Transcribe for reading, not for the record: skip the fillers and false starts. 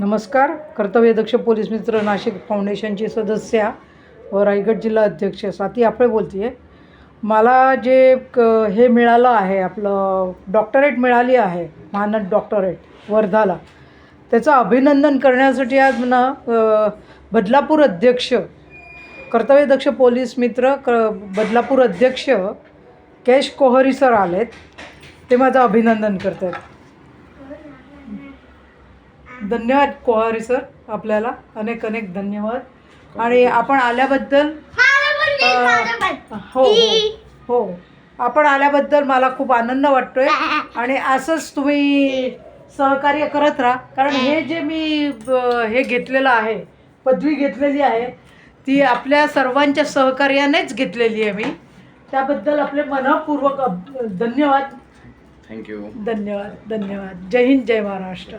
नमस्कार. कर्तव्यदक्ष पोलीस मित्र नाशिक फाउंडेशनची सदस्या व रायगड जिल्हा अध्यक्ष स्वाती आपळे बोलते आहे. मला जे हे मिळालं आहे, आपलं डॉक्टरेट मिळाली आहे, मानद डॉक्टरेट वर्धाला, त्याचं अभिनंदन करण्यासाठी आज ना बदलापूर अध्यक्ष कर्तव्यदक्ष पोलीस मित्र बदलापूर अध्यक्ष कैश कोहरी सर आलेत. ते माझं अभिनंदन करतात. धन्यवाद कोहरी सर, आपल्याला अनेक अनेक धन्यवाद. आणि आपण आल्याबद्दल हो हो आपण आल्याबद्दल मला खूप आनंद वाटतोय. आणि असंच तुम्ही सहकार्य करत राहा, कारण हे जे मी हे घेतलेलं आहे, पदवी घेतलेली आहे, ती आपल्या सर्वांच्या सहकार्यानेच घेतलेली आहे. मी त्याबद्दल आपले मनःपूर्वक धन्यवाद. थँक्यू. धन्यवाद. धन्यवाद. जय हिंद, जय महाराष्ट्र.